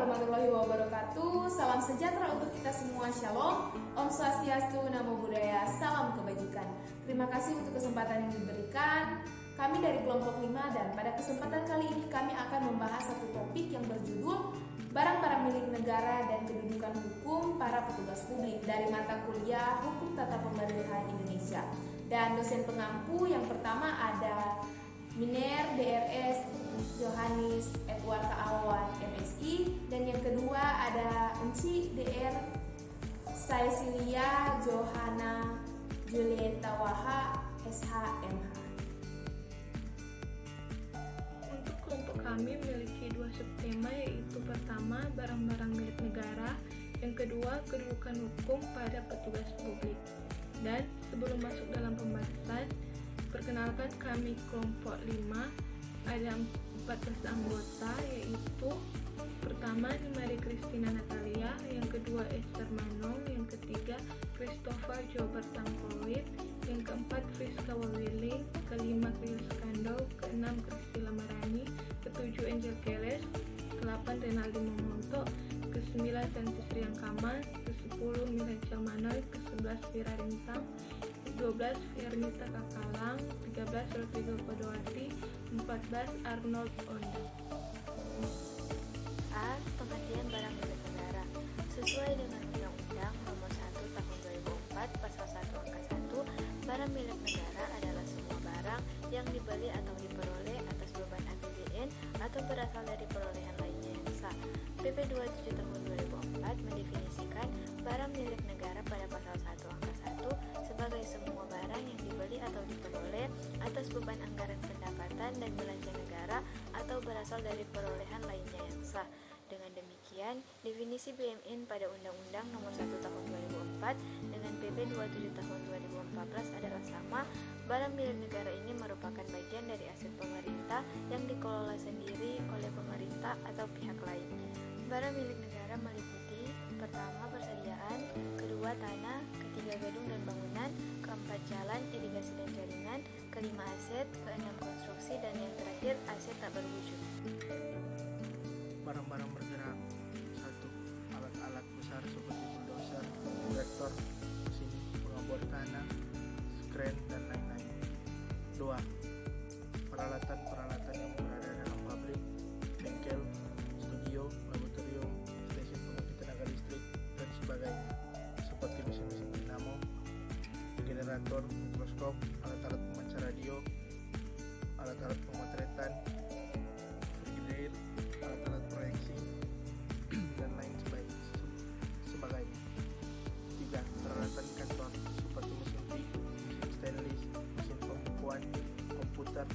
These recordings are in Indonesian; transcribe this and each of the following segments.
warahmatullahi wabarakatuh. Salam sejahtera untuk kita semua. Shalom. Om Swastiastu, Namo Buddhaya, salam kebajikan. Terima kasih untuk kesempatan yang diberikan. Kami dari kelompok 5 dan pada kesempatan kali ini kami akan membahas satu topik yang berjudul barang-barang milik negara dan kedudukan hukum para petugas publik dari mata kuliah Hukum Tata Pemerintahan Indonesia. Dan dosen pengampu yang pertama ada Miner DRS Johannes Edward Kaawan MSI, dan yang kedua ada Enci DR Saisilia Johanna Julieta Waha SHMH. Untuk kelompok kami memiliki dua subtema, yaitu pertama barang-barang milik negara, yang kedua kedudukan hukum pada petugas publik. Dan sebelum masuk dalam pembahasan, perkenalkan kami kelompok 5 ada 14 anggota, yaitu pertama Mary Christina Natalia, yang kedua Esther Manong, yang ketiga Christopher Jobert Tangkowit, yang keempat Friska Wawiling, kelima Krius Kando, keenam Kristila Marani, ketujuh Angel Keles, ke-8 Renaldi Momonto, ke-9 Santi Sriang Kamal, ke-10 Miracel Manoy, ke-11 Vira Rintang, 12 Firmita Kakalang, 13 Rodrigo Kodowati, 14 Arnold Ondo. A. Pengertian barang milik negara. Sesuai dengan Undang-Undang Nomor 1 Tahun 2004 Pasal 1 Angka 1, barang milik negara adalah semua barang yang dibeli atau diperoleh atas beban APBN atau berasal dari perolehan lainnya yang sah. PP 27 Tahun 2004 mendefinisikan barang milik negara pada Pasal 1 Angka 1 sebagai semua barang yang dibeli atau diperoleh atas beban anggaran pendapatan dan belanja negara atau berasal dari perolehan lainnya yang sah. Dengan demikian, definisi BMN pada Undang-Undang Nomor 1 Tahun 2004 dengan PP 27 Tahun 2014 adalah sama. Barang milik negara ini merupakan bagian dari aset pemerintah yang dikelola sendiri oleh pemerintah atau pihak lain. Barang milik negara meliputi: pertama, persediaan; kedua, tanah; ketiga, gedung dan bangunan; keempat, jalan, irigasi dan jaringan; kelima, aset; keenam, konstruksi; dan yang terakhir, aset tak berwujud. Barang-barang bergerak. 1. Alat-alat besar seperti bulldozer, traktor, mesin pengabor tanah, kren, dan lain-lain. 2. Peralatan-peralatan yang berada dalam pabrik, bengkel, studio, laboratorium, stasiun pembangkit tenaga listrik, dan sebagainya, seperti mesin-mesin dinamo, generator, mikroskop, alat-alat pemancar radio, alat-alat pemotretan, frigidaire, alat-alat proyeksi, dan lain sebagainya. 3. Peralatan kantor seperti mesin tik, mesin stainless, mesin pembukuan, komputer,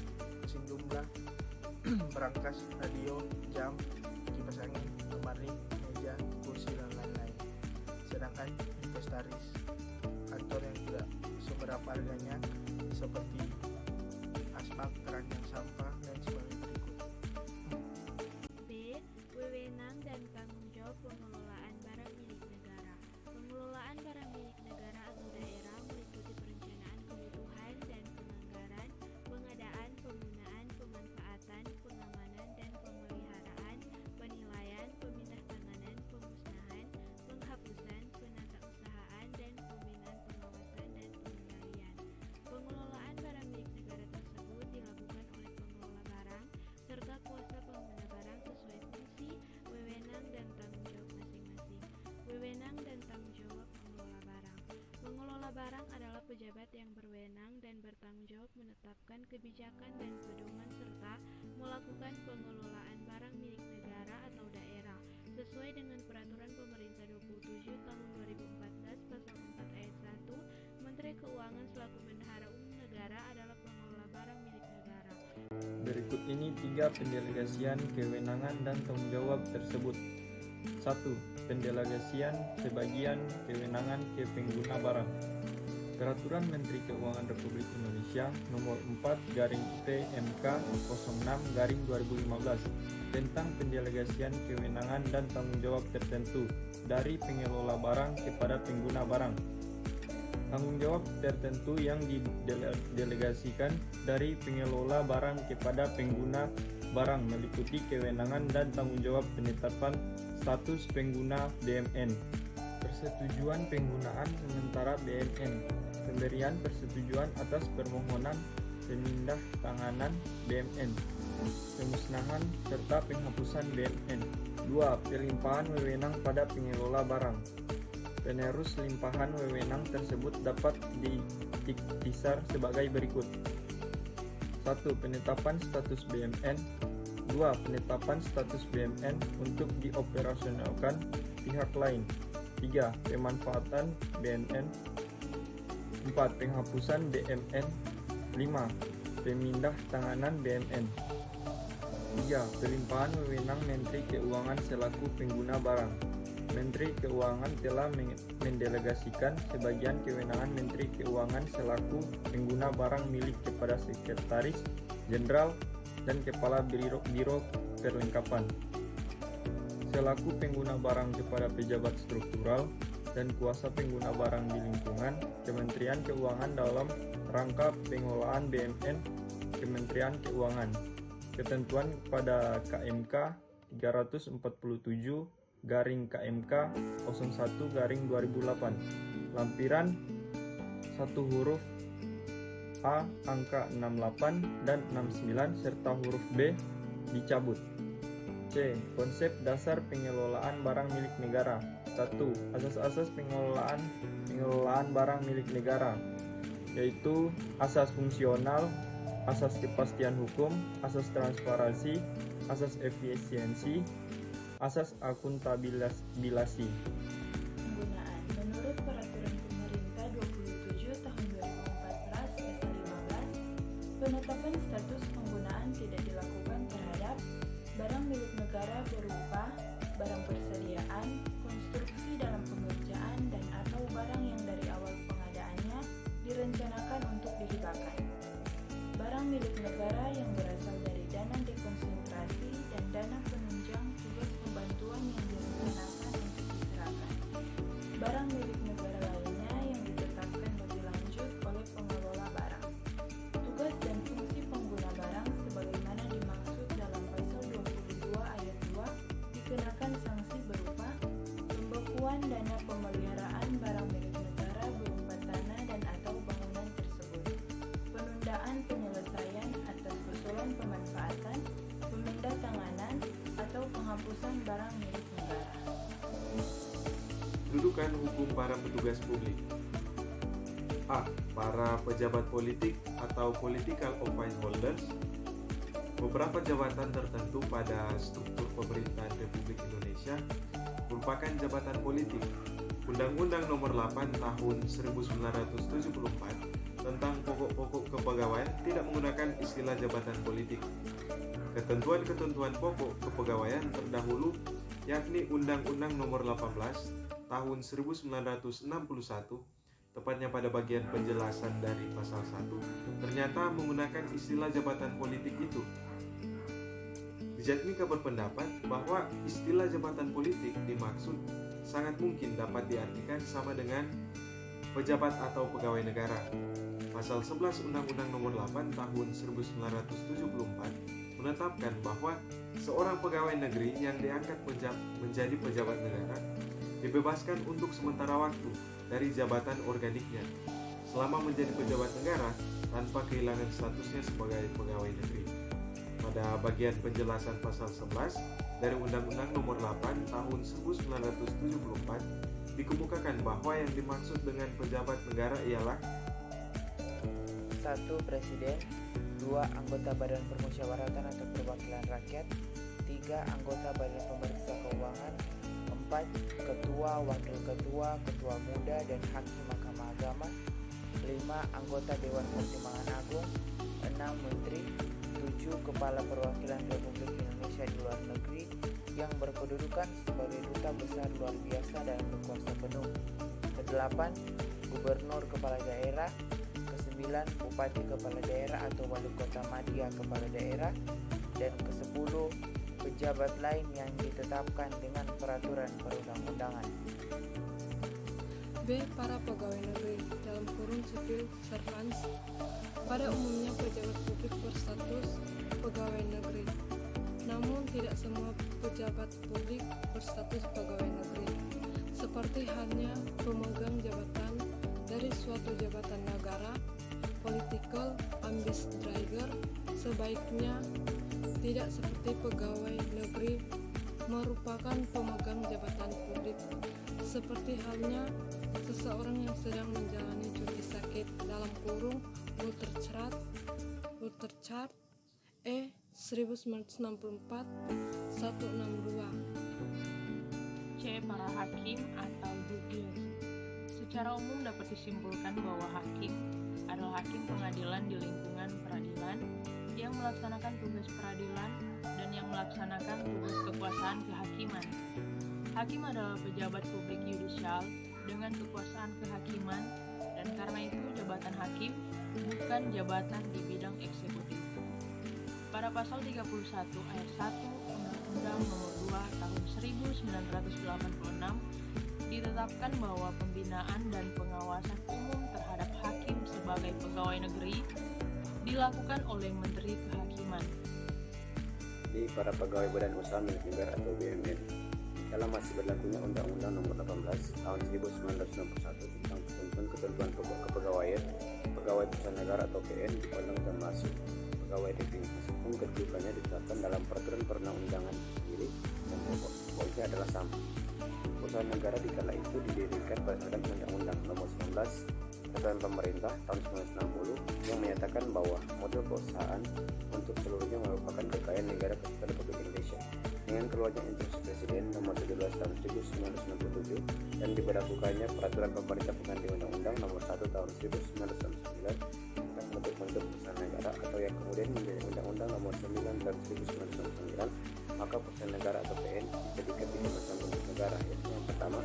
mesin jumlah, berangkas, radio, jam, kipas angin, lemari, meja, kursi, dan lain-lain. Sedangkan inventaris kantor yang tidak seberapa harganya seperti asbak, keranjang sampah, dan sebagainya berikut. B. Wewenang dan tanggung jawab pengelolaan barang milik negara. Pengelolaan barang milik negara atau daerah meliputi perencanaan kebutuhan dan penganggaran, pengadaan, penggunaan, pemanfaatan, pengamanan dan pemeliharaan, penilaian, pemindahtanganan, pemusnahan, penghapusan, penatausahaan, dan pembinaan pengawasan dan pengendalian. Pengelolaan barang milik negara tersebut dilakukan oleh pengelola barang serta kuasa pengguna barang sesuai fungsi, wewenang, dan tanggung jawab masing-masing. Wewenang dan tanggung jawab pengelola barang. Pengelola barang adalah pejabat yang berwenang dan bertanggung jawab menetapkan kebijakan dan pedoman serta melakukan pengelolaan barang milik negara atau daerah sesuai dengan Peraturan Pemerintah 27 Tahun 2014 Pasal 4 Ayat 1. Menteri Keuangan selaku Bendahara Umum Negara adalah pengelola barang milik negara. Berikut ini 3 pendelegasian kewenangan dan tanggung jawab tersebut. 1. Pendelegasian sebagian kewenangan ke pengguna barang. Peraturan Menteri Keuangan Republik Indonesia Nomor 4/PMK 06/2015 tentang pendelegasian kewenangan dan tanggung jawab tertentu dari pengelola barang kepada pengguna barang. Tanggung jawab tertentu yang didelegasikan dari pengelola barang kepada pengguna barang meliputi kewenangan dan tanggung jawab penetapan status pengguna BMN. Persetujuan penggunaan sementara BMN. Pemberian persetujuan atas permohonan pemindah tanganan BMN. Pemusnahan serta penghapusan BMN. 2. Pelimpahan wewenang pada pengelola barang. Penerus limpahan wewenang tersebut dapat diikhtisar sebagai berikut. 1. Penetapan status BMN. 2. Penetapan status BMN untuk dioperasionalkan pihak lain. 3. Pemanfaatan BMN. 4. Penghapusan BMN. 5. Pemindah tanganan BMN. 3. Pelimpahan wewenang Menteri Keuangan selaku pengguna barang. Menteri Keuangan telah mendelegasikan sebagian kewenangan Menteri Keuangan selaku pengguna barang milik kepada Sekretaris Jenderal dan Kepala Biro Perlengkapan. Selaku pengguna barang kepada pejabat struktural dan kuasa pengguna barang di lingkungan Kementerian Keuangan dalam rangka pengelolaan BMN Kementerian Keuangan. Ketentuan pada KMK 347/KMK 01/2008. Lampiran 1 huruf A angka 68 dan 69 serta huruf B dicabut. C. Konsep dasar pengelolaan barang milik negara. 1. Asas-asas pengelolaan barang milik negara, yaitu asas fungsional, asas kepastian hukum, asas transparansi, asas efisiensi, asas akuntabilisasi. Penggunaan. Menurut Peraturan Pemerintah 27 Tahun 2014 S15, penetapan status penggunaan tidak dilakukan terhadap barang milik negara berupa barang persediaan, konstruksi dalam pengerjaan, dan atau barang yang dari awal pengadaannya direncanakan untuk dihibahkan. Barang milik negara yang berasal dari dana dekonsentrasi dan dana penunjang tugas pembantuan yang direncanakan untuk diserahkan. Barang milik negara lainnya yang ditetapkan lebih lanjut oleh pengelola barang. Tugas dan fungsi pengguna barang sebagaimana dimaksud dalam pasal 22 ayat 2 dikenakan sanksi berupa pembekuan dana pemeliharaan barang milik negara berupa tanah dan atau bangunan tersebut, penundaan penyelesaian atas usulan pemanfaatan, pemindah tanganan, atau penghapusan barang milik negara. Kedudukan hukum para petugas publik. A. Para pejabat politik atau political office holders. Beberapa jabatan tertentu pada struktur pemerintahan Republik Indonesia merupakan jabatan politik. Undang-Undang Nomor 8 Tahun 1974 tentang pokok-pokok kepegawaian tidak menggunakan istilah jabatan politik. Ketentuan-ketentuan pokok kepegawaian terdahulu, yakni Undang-Undang Nomor 18 Tahun 1961, tepatnya pada bagian penjelasan dari pasal 1, ternyata menggunakan istilah jabatan politik itu. Jatmika berpendapat bahwa istilah jabatan politik dimaksud sangat mungkin dapat diartikan sama dengan pejabat atau pegawai negara. Pasal 11 Undang-Undang Nomor 8 Tahun 1974 menetapkan bahwa seorang pegawai negeri yang diangkat menjadi pejabat negara dibebaskan untuk sementara waktu dari jabatan organiknya selama menjadi pejabat negara tanpa kehilangan statusnya sebagai pegawai negeri. Pada bagian penjelasan pasal 11 dari Undang-Undang Nomor 8 Tahun 1974 dikemukakan bahwa yang dimaksud dengan pejabat negara ialah 1. Presiden, 2. Anggota Badan Permusyawaratan atau Perwakilan Rakyat, 3. Anggota Badan Pemeriksa Keuangan, 4. Ketua, Wakil Ketua, Ketua Muda, dan Hakim Mahkamah Agama, 5. Anggota Dewan Pertimbangan Agung, 6. Menteri, 7. Kepala Perwakilan Republik Indonesia di luar negeri yang berkedudukan sebagai duta besar luar biasa dan berkuasa penuh, 8. Gubernur Kepala Daerah, 9. Bupati Kepala Daerah atau Wali Kota Madya Kepala Daerah, dan 10. Pejabat lain yang ditetapkan dengan peraturan perundang-undangan. B. Para pegawai negeri dalam kurung civil servants. Pada umumnya pejabat publik berstatus pegawai negeri. Namun tidak semua pejabat publik berstatus pegawai negeri, seperti halnya pemegang jabatan dari suatu jabatan negara, political ambassador, sebaiknya tidak seperti pegawai negeri merupakan pemegang jabatan publik, seperti halnya seseorang yang sedang menjalani cuti sakit dalam kurung Ulterchart E 1964 162. C. Para hakim atau judges. Secara umum dapat disimpulkan bahwa hakim adalah hakim pengadilan di lingkungan peradilan yang melaksanakan tugas peradilan dan yang melaksanakan tugas kekuasaan kehakiman. Hakim adalah pejabat publik yudisial dengan kekuasaan kehakiman, dan karena itu jabatan hakim bukan jabatan di bidang eksekutif. Pada pasal 31 ayat 1 Undang-Undang Nomor 2 Tahun 1986 ditetapkan bahwa pembinaan dan pengawasan umum terhadap hakim sebagai pegawai negeri dilakukan oleh Menteri Kehakiman. Di para pegawai badan usaha milik negara atau BUMN, dalam masih berlakunya Undang-Undang Nomor 18 Tahun 1961 tentang ketentuan kepegawaian, pegawai perusahaan negara atau PN dipandang termasuk pegawai negeri, meskipun kedudukannya ditetapkan dalam peraturan perundang-undangan sendiri dan pokoknya adalah sama. Perusahaan negara di kala itu didirikan berdasarkan Undang-Undang Nomor 19 Peraturan Pemerintah tahun 1960 yang menyatakan bahwa model perusahaan untuk seluruhnya merupakan kekayaan negara Kesatuan Republik Indonesia. Dengan keluarnya Instruksi Presiden Nomor 17 Tahun 1997 dan diberlakukannya Peraturan Pemerintah pengganti Undang-Undang Nomor 1 Tahun 1999 tentang bentuk-bentuk perusahaan negara atau yang kemudian menjadi Undang-Undang Nomor 9 Tahun 1999, maka perusahaan negara atau PN dijadikan 3 macam bentuk negara, yaitu yang pertama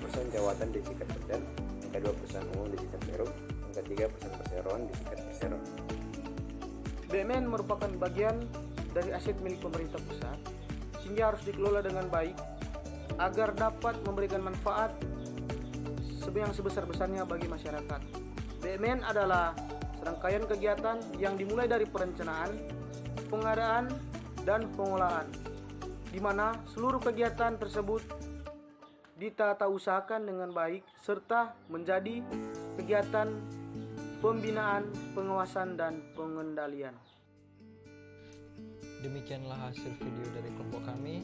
perusahaan jawatan disikat badan, yang kedua perusahaan umum disikat perum, yang ketiga perusahaan perseroan disikat perseroan. BUMN merupakan bagian dari aset milik pemerintah pusat, sehingga harus dikelola dengan baik agar dapat memberikan manfaat yang sebesar-besarnya bagi masyarakat. BUMN adalah serangkaian kegiatan yang dimulai dari perencanaan, pengadaan, dan pengolahan, di mana seluruh kegiatan tersebut ditata usahakan dengan baik serta menjadi kegiatan pembinaan, pengawasan, dan pengendalian. Demikianlah hasil video dari kelompok kami.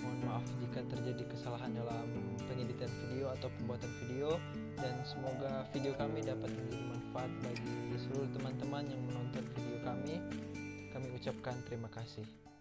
Mohon maaf jika terjadi kesalahan dalam pengeditan video atau pembuatan video, dan semoga video kami dapat menjadi manfaat bagi seluruh teman-teman yang menonton video kami. Kami ucapkan terima kasih.